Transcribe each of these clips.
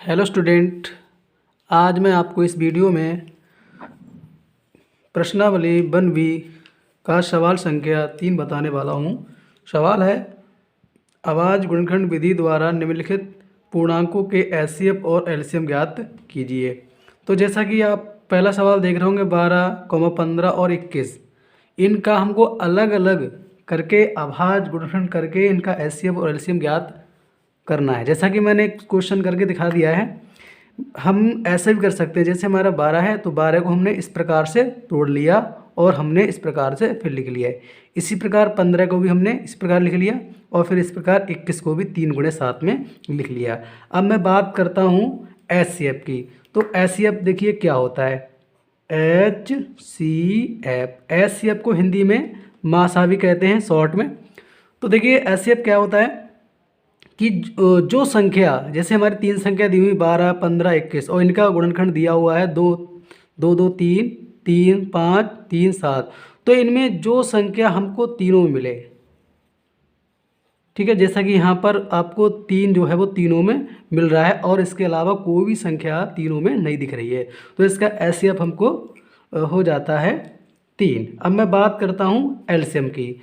Hello student, आज मैं आपको इस वीडियो में प्रश्नावली 1B का सवाल संख्या 3 बताने वाला हूँ। सवाल है, अभाज्य गुणनखंड विधि द्वारा निम्नलिखित पूर्णांकों के एचसीएफ और एलसीएम ज्ञात कीजिए। तो जैसा कि आप पहला सवाल देख रहे होंगे 12, 15 और 21, इनका हमको अलग अलग करके अभाज्य गुणनखंड करके इनका एचसीएफ और एलसीएम ज्ञात करना है। जैसा कि मैंने क्वेश्चन करके दिखा दिया है। हम ऐसे भी कर सकते हैं, जैसे हमारा 12 है तो 12 को हमने इस प्रकार से तोड़ लिया और हमने इस प्रकार से फिर लिख लिया है। इसी प्रकार 15 को भी हमने इस प्रकार लिख लिया और फिर इस प्रकार 21 को भी 3 गुणे 7 में लिख लिया। अब मैं बात करता हूँ एचसीएफ की। तो एचसीएफ देखिए क्या होता है, एचसीएफ। एचसीएफ को हिंदी में मासा भी कहते हैं शॉर्ट में। तो देखिए एचसीएफ क्या होता है कि जो संख्या, जैसे हमारी 3 संख्या दी हुई 12, 15, 21 और इनका गुणनखंड दिया हुआ है 2, 2, 2, 3, 3, 5, 3, 7। तो इनमें जो संख्या हमको तीनों में मिले, ठीक है, जैसा कि यहाँ पर आपको 3 जो है वो तीनों में मिल रहा है और इसके अलावा कोई भी संख्या तीनों में नहीं दिख रही है, तो इसका एचसीएफ हमको हो जाता है 3। अब मैं बात करता हूँ एलसीएम की।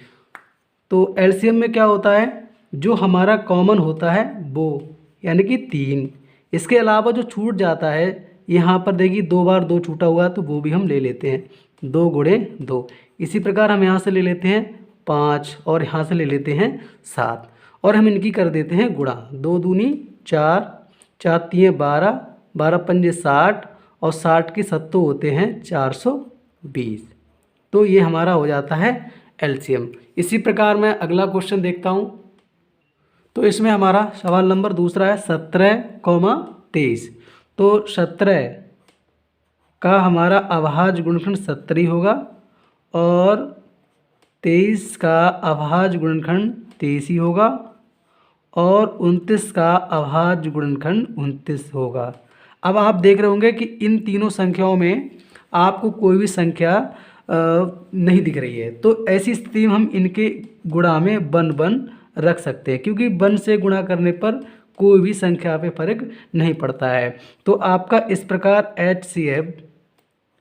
तो एलसीएम में क्या होता है, जो हमारा कॉमन होता है वो, यानी कि 3। इसके अलावा जो छूट जाता है, यहाँ पर देखिए 2 बार 2 छूटा हुआ है तो वो भी हम ले लेते हैं, 2 गुणे 2। इसी प्रकार हम यहाँ से ले लेते हैं 5 और यहाँ से ले लेते हैं 7 और हम इनकी कर देते हैं गुणा। 2 दूनी 4, 4 तीन 12, 12 पंजे 60 और 60 के 7 होते हैं 420। तो ये हमारा हो जाता है एलसीएम। इसी प्रकार मैं अगला क्वेश्चन देखता हूँ। तो इसमें हमारा सवाल नंबर दूसरा है 17, 23। तो 17 का हमारा अभाज्य गुणनखंड 70 होगा और 23 का अभाज्य गुणनखंड 23 होगा और 29 का अभाज्य गुणनखंड 29 होगा। अब आप देख रहे होंगे कि इन तीनों संख्याओं में आपको कोई भी संख्या नहीं दिख रही है। तो ऐसी स्थिति में हम इनके गुणा में बन रख सकते हैं, क्योंकि 1 से गुणा करने पर कोई भी संख्या पे फर्क नहीं पड़ता है। तो आपका इस प्रकार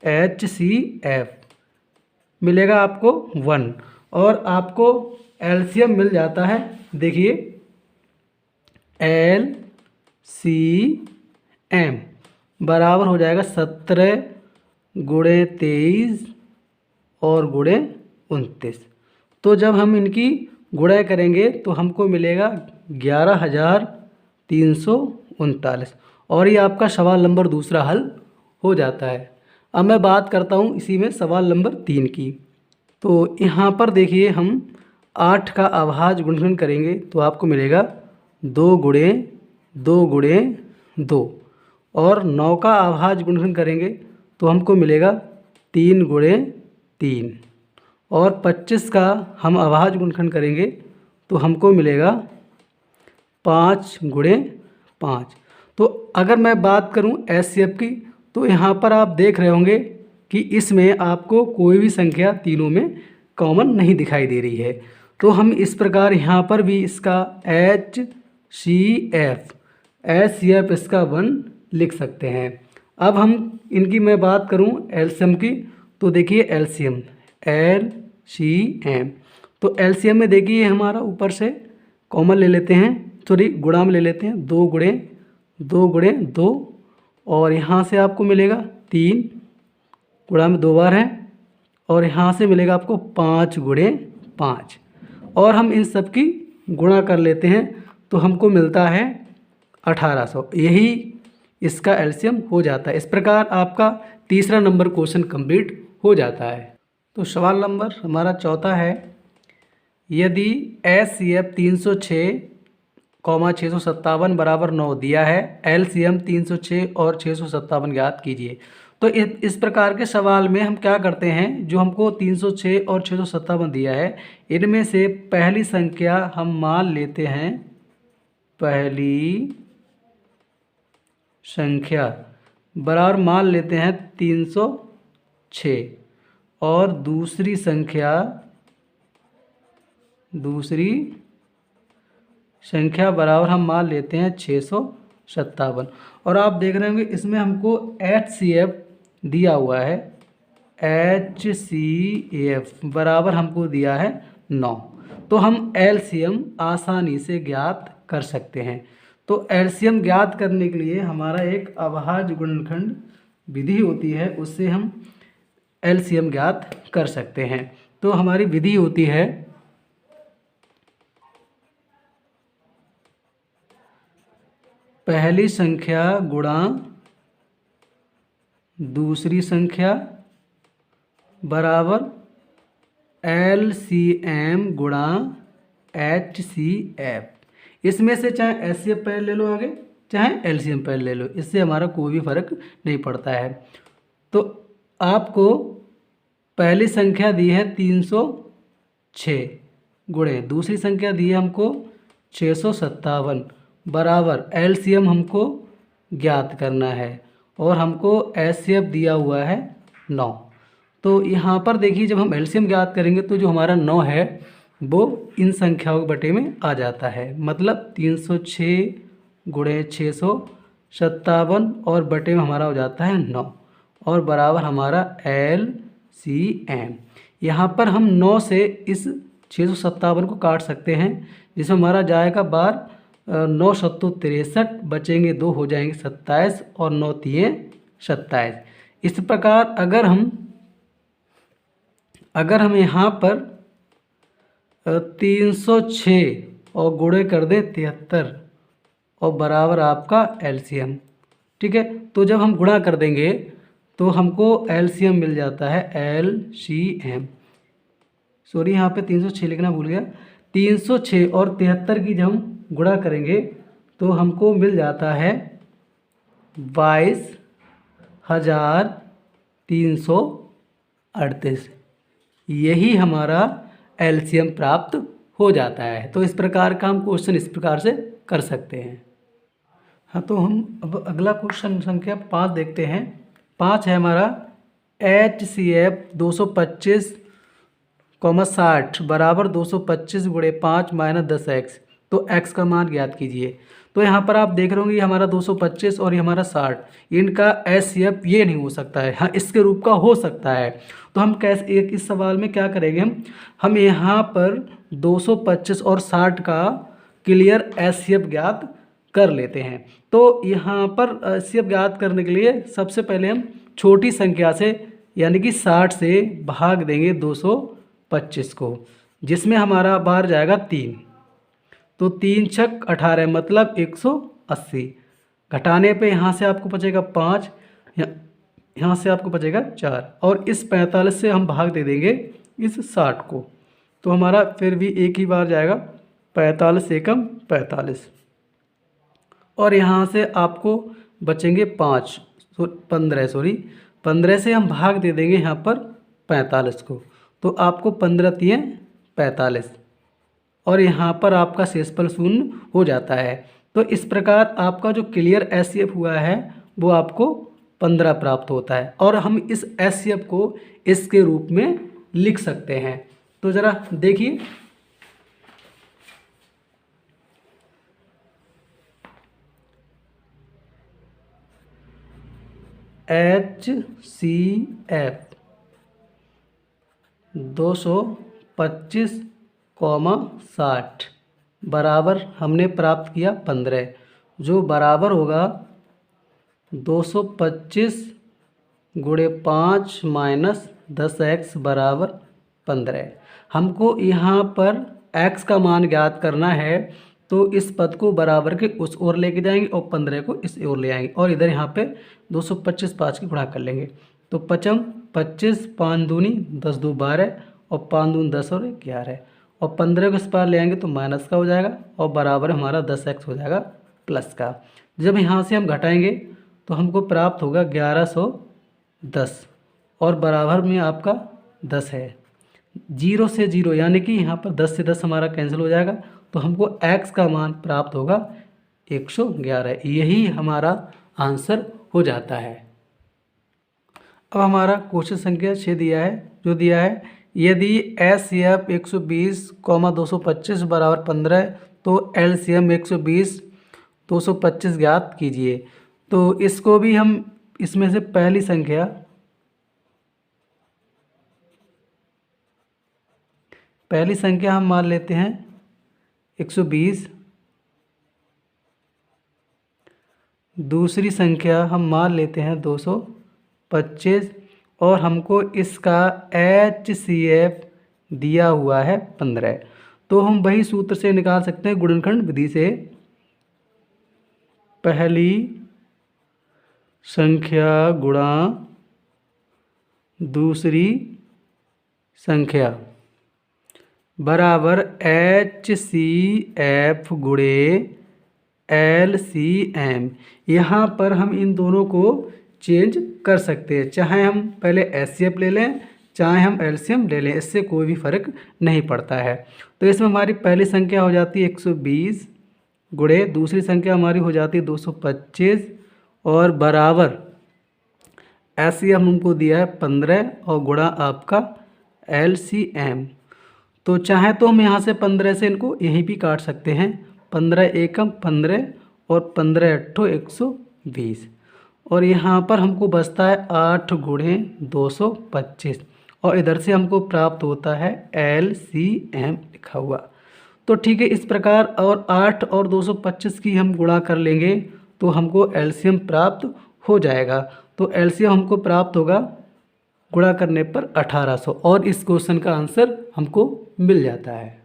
एचसीएफ मिलेगा आपको 1 और आपको एलसीएम मिल जाता है, देखिए एलसीएम बराबर हो जाएगा 17 गुणे 23 और गुणे 29। तो जब हम इनकी गुणा करेंगे तो हमको मिलेगा 11,339 और ये आपका सवाल नंबर दूसरा हल हो जाता है। अब मैं बात करता हूँ इसी में सवाल नंबर 3 की। तो यहाँ पर देखिए हम 8 का अभाज्य गुणनखंड करेंगे तो आपको मिलेगा 2 गुणे 2 गुणे 2 और 9 का अभाज्य गुणनखंड करेंगे तो हमको मिलेगा 3 गुणे 3 और 25 का हम अभाज्य गुणनखंड करेंगे तो हमको मिलेगा 5 गुणे 5। तो अगर मैं बात करूं एचसीएफ की, तो यहाँ पर आप देख रहे होंगे कि इसमें आपको कोई भी संख्या तीनों में कॉमन नहीं दिखाई दे रही है। तो हम इस प्रकार यहाँ पर भी इसका एचसीएफ इसका 1 लिख सकते हैं। अब हम इनकी मैं बात करूँ एलसीएम की, तो देखिए एलसीएम तो एलसीएम में देखिए हमारा ऊपर से कॉमन ले लेते हैं, सॉरी गुणा में ले लेते हैं, 2 गुणे 2 गुणे 2 और यहाँ से आपको मिलेगा 3 गुणा में 2 बार है और यहाँ से मिलेगा आपको 5 गुणे 5 और हम इन सब की गुणा कर लेते हैं तो हमको मिलता है 1800। यही इसका एलसीएम हो जाता है। इस प्रकार आपका तीसरा नंबर क्वेश्चन कंप्लीट हो जाता है। तो सवाल नंबर हमारा चौथा है, यदि एचसीएफ 306,657 बराबर 9 दिया है, एलसीएम 306 और 657 ज्ञात कीजिए। तो इस प्रकार के सवाल में हम क्या करते हैं, जो हमको 306 और 657 दिया है, इनमें से पहली संख्या हम मान लेते हैं, पहली संख्या बराबर मान लेते हैं 306 और दूसरी संख्या बराबर हम मान लेते हैं 657। 57। और आप देख रहे होंगे इसमें हमको HCF दिया हुआ है, HCF बराबर हमको दिया है 9। तो हम LCM आसानी से ज्ञात कर सकते हैं। तो LCM ज्ञात करने के लिए हमारा एक अभाज्य गुणनखंड विधि होती है, उससे हम LCM ज्ञात कर सकते हैं। तो हमारी विधि होती है पहली संख्या गुणा दूसरी संख्या बराबर LCM गुणा HCF। इसमें से चाहे HCF पहले ले लो आगे, चाहे LCM पहले ले लो, इससे हमारा कोई भी फर्क नहीं पड़ता है। तो आपको पहली संख्या दी है 306 गुणे दूसरी संख्या दी है हमको 657 बराबर LCM हमको ज्ञात करना है और हमको HCF दिया हुआ है 9। तो यहाँ पर देखिए जब हम LCM ज्ञात करेंगे तो जो हमारा 9 है वो इन संख्याओं के बटे में आ जाता है, मतलब 306 गुणे 657 और बटे में हमारा हो जाता है 9 और बराबर हमारा LCM। यहाँ पर हम 9 से इस 657 को काट सकते हैं, जिसमें हमारा जाएगा बार 9 सत्तू 63, बचेंगे 2 हो जाएंगे 27 और 9 तिये 27। इस प्रकार अगर हम यहाँ पर 306 और गुणे कर दें 73 और बराबर आपका LCM, ठीक है। तो जब हम गुणा कर देंगे तो हमको LCM मिल जाता है LCM, सॉरी यहाँ पे 306 लिखना भूल गया। 306 और 73 की जब हम गुणा करेंगे तो हमको मिल जाता है 22,338। यही हमारा LCM प्राप्त हो जाता है। तो इस प्रकार का हम क्वेश्चन इस प्रकार से कर सकते हैं। हाँ, तो हम अब अगला क्वेश्चन संख्या 5 देखते हैं। 5 है हमारा HCF 225,60 बराबर 225 गुणे 5 माइनस 10x। तो x का मान ज्ञात कीजिए। तो यहाँ पर आप देख रहे होंगे ये हमारा 225 और ये हमारा 60, इनका HCF ये नहीं हो सकता है, हाँ इसके रूप का हो सकता है। तो हम कैसे एक इस सवाल में क्या करेंगे, हम यहाँ पर 225 और 60 का क्लियर HCF ज्ञात कर लेते हैं। तो यहाँ पर HCF ज्ञात करने के लिए सबसे पहले हम छोटी संख्या से यानी कि 60 से भाग देंगे 225 को, जिसमें हमारा बाहर जाएगा 3। तो 3 छक 18 मतलब 180। घटाने पे यहाँ से आपको बचेगा 5, यहाँ से आपको बचेगा 4 और इस 45 से हम भाग दे देंगे इस 60 को। तो हमारा फिर भी एक ही बार जाएगा 45 एकम 45 और यहाँ से आपको बचेंगे 15 से हम भाग दे देंगे यहाँ पर 45 को। तो आपको 15 तिये 45 और यहाँ पर आपका शेषफल 0 हो जाता है। तो इस प्रकार आपका जो क्लियर HCF हुआ है वो आपको 15 प्राप्त होता है और हम इस HCF को इसके रूप में लिख सकते हैं। तो ज़रा देखिए, HCF 225,60 बराबर हमने प्राप्त किया 15, जो बराबर होगा 225 गुणे 5 माइनस 10x बराबर 15। हमको यहाँ पर x का मान ज्ञात करना है, तो इस पद को बराबर के उस ओर लेके जाएंगे और 15 को इस ओर ले आएंगे और इधर यहाँ पे 225 5 की गुणा कर लेंगे। तो 55 25 5 दूनी 10 2 12 और 5 दूनी 10 और 11 और 15 को इस पार ले आएंगे तो माइनस का हो जाएगा और बराबर हमारा 10x हो जाएगा प्लस का। जब यहाँ से हम घटाएंगे तो हमको प्राप्त होगा 1110 और बराबर में आपका 10 है। 0 से 0 यानी कि यहाँ पर 10 से 10 हमारा कैंसिल हो जाएगा, तो हमको x का मान प्राप्त होगा 111। यही हमारा आंसर हो जाता है। अब हमारा क्वेश्चन संख्या 6 दिया है, जो दिया है यदि HCF 120, 225 बराबर 15 तो LCM 120 225 ज्ञात कीजिए। तो इसको भी हम इसमें से पहली संख्या हम मान लेते हैं 120, दूसरी संख्या हम मान लेते हैं 225 और हमको इसका HCF दिया हुआ है 15। तो हम वही सूत्र से निकाल सकते हैं गुणनखंड विधि से। पहली संख्या गुणा दूसरी संख्या बराबर HCF गुणे LCM। यहाँ पर हम इन दोनों को चेंज कर सकते हैं, चाहे हम पहले HCF ले लें चाहे हम LCM ले लें, इससे कोई भी फ़र्क नहीं पड़ता है। तो इसमें हमारी पहली संख्या हो जाती है 120 गुणे दूसरी संख्या हमारी हो जाती है 225 और बराबर HCF हमको दिया है 15 और गुणा आपका LCM। तो चाहे तो हम यहाँ से 15 से इनको यहीं भी काट सकते हैं, 15 एकम 15 और 15 अट्ठो 120 और यहाँ पर हमको बचता है 8 गुणे 225 और इधर से हमको प्राप्त होता है LCM लिखा हुआ। तो ठीक है, इस प्रकार और 8 और 225 की हम गुणा कर लेंगे तो हमको LCM प्राप्त हो जाएगा। तो LCM हमको प्राप्त होगा गुणा करने पर 1800 और इस क्वेश्चन का आंसर हमको मिल जाता है।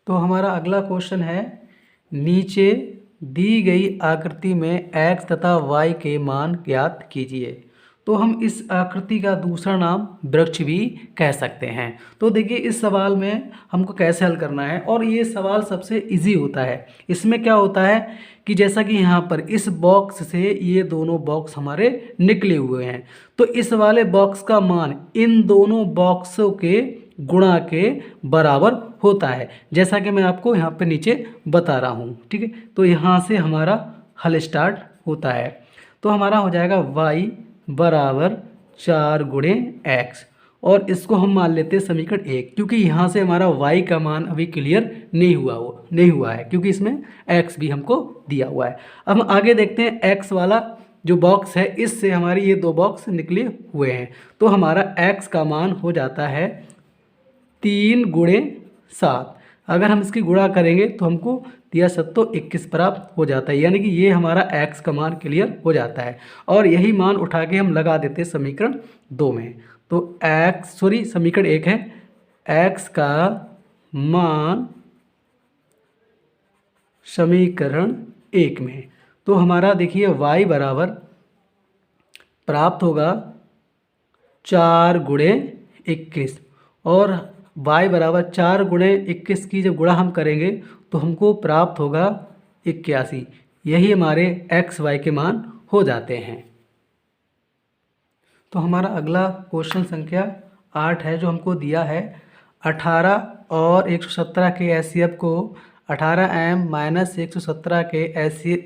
तो हमारा अगला क्वेश्चन है, नीचे दी गई आकृति में x तथा y के मान ज्ञात कीजिए। तो हम इस आकृति का दूसरा नाम वृक्ष भी कह सकते हैं। तो देखिए इस सवाल में हमको कैसे हल करना है और ये सवाल सबसे इजी होता है। इसमें क्या होता है कि जैसा कि यहाँ पर इस बॉक्स से ये दोनों बॉक्स हमारे निकले हुए हैं, तो इस वाले बॉक्स का मान इन दोनों बॉक्सों के गुणा के बराबर होता है, जैसा कि मैं आपको यहाँ पे नीचे बता रहा हूँ। ठीक है, तो यहाँ से हमारा हल स्टार्ट होता है। तो हमारा हो जाएगा y बराबर 4 गुणे x और इसको हम मान लेते हैं समीकरण 1, क्योंकि यहाँ से हमारा y का मान अभी क्लियर नहीं हुआ है क्योंकि इसमें x भी हमको दिया हुआ है। अब हम आगे देखते हैं, x वाला जो बॉक्स है इससे हमारी ये दो बॉक्स निकले हुए हैं, तो हमारा x का मान हो जाता है 3 गुणे 7। अगर हम इसकी गुणा करेंगे तो हमको 3 सत्तो 21 प्राप्त हो जाता है, यानी कि ये हमारा x का मान क्लियर हो जाता है और यही मान उठा के हम लगा देते हैं समीकरण 2 में। तो समीकरण 1 है x का मान समीकरण 1 में। तो हमारा देखिए y बराबर प्राप्त होगा 4 गुणे 21 और y बराबर 4 गुणे 21 की जब गुणा हम करेंगे तो हमको प्राप्त होगा 81। यही हमारे x y के मान हो जाते हैं। तो हमारा अगला क्वेश्चन संख्या 8 है जो हमको दिया है, 18 और 117 के HCF को 18m माइनस 117 के HCF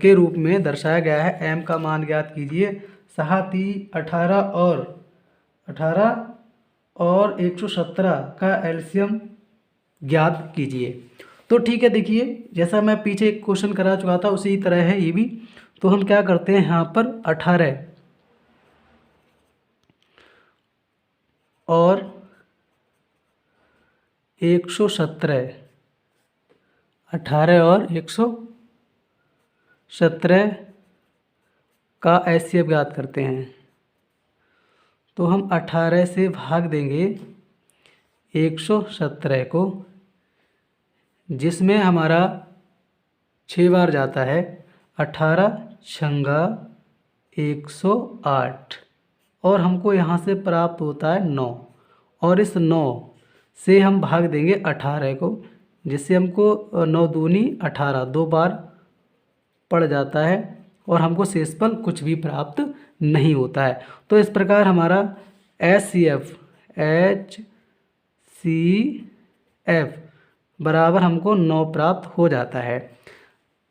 के रूप में दर्शाया गया है। m का मान ज्ञात कीजिए। साथ ही 18 और 117 का LCM ज्ञात कीजिए। तो ठीक है, देखिए जैसा मैं पीछे एक क्वेश्चन करा चुका था उसी तरह है ये भी। तो हम क्या करते हैं, यहाँ पर 18 और 117 का HCF ज्ञात करते हैं। तो हम 18 से भाग देंगे 117 को, जिसमें हमारा 6 बार जाता है, 18 छंगा 108 और हमको यहाँ से प्राप्त होता है 9 और इस 9 से हम भाग देंगे 18 को, जिससे हमको 9 दूनी 18 2 बार पड़ जाता है और हमको शेषफल कुछ भी प्राप्त नहीं होता है। तो इस प्रकार हमारा HCF बराबर हमको 9 प्राप्त हो जाता है।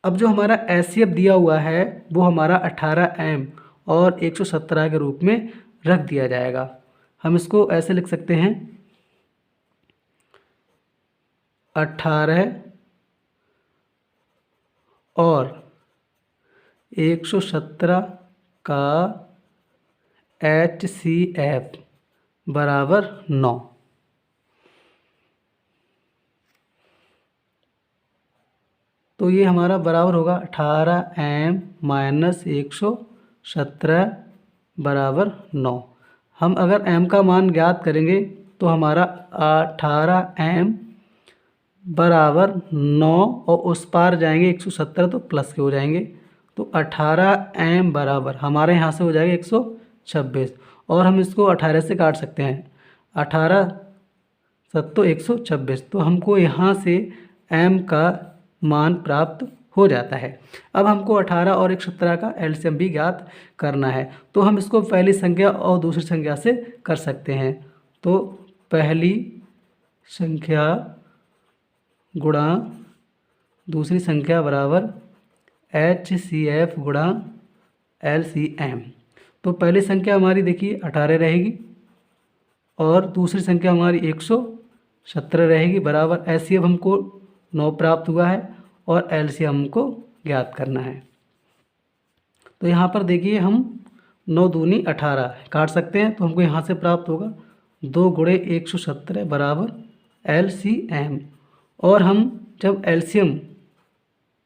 अब जो हमारा HCF दिया हुआ है वो हमारा 18m और 117 के रूप में रख दिया जाएगा। हम इसको ऐसे लिख सकते हैं, 18 और 117 का HCF बराबर 9। तो ये हमारा बराबर होगा 18m माइनस 117 बराबर 9। हम अगर m का मान ज्ञात करेंगे तो हमारा 18m बराबर 9 और उस पार जाएंगे 117 तो प्लस के हो जाएंगे। तो 18m बराबर हमारे यहाँ से हो जाएगा 126 और हम इसको 18 से काट सकते हैं। 18 सत्तो 126 तो हमको यहाँ से m का मान प्राप्त हो जाता है। अब हमको 18 और 117 का एलसीएम भी ज्ञात करना है। तो हम इसको पहली संख्या और दूसरी संख्या से कर सकते हैं। तो पहली संख्या गुणा दूसरी संख्या बराबर HCF गुणा LCM। तो पहली संख्या हमारी देखिए 18 रहेगी और दूसरी संख्या हमारी 117 रहेगी बराबर HCF हमको 9 प्राप्त हुआ है और LCM हमको ज्ञात करना है। तो यहाँ पर देखिए हम 9 दूनी 18 काट सकते हैं। तो हमको यहाँ से प्राप्त होगा 2 गुणे 117 बराबर LCM। और हम जब LCM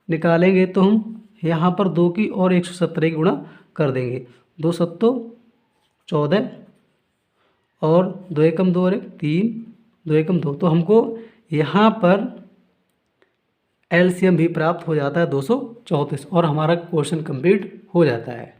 निकालेंगे तो हम यहाँ पर 2 की और 117 की गुणा कर देंगे। 2 सत्तो 14 और 2 एकम 2 और 1 3 2 एकम 2। तो हमको यहाँ पर LCM भी प्राप्त हो जाता है 234 और हमारा क्वेश्चन कंप्लीट हो जाता है।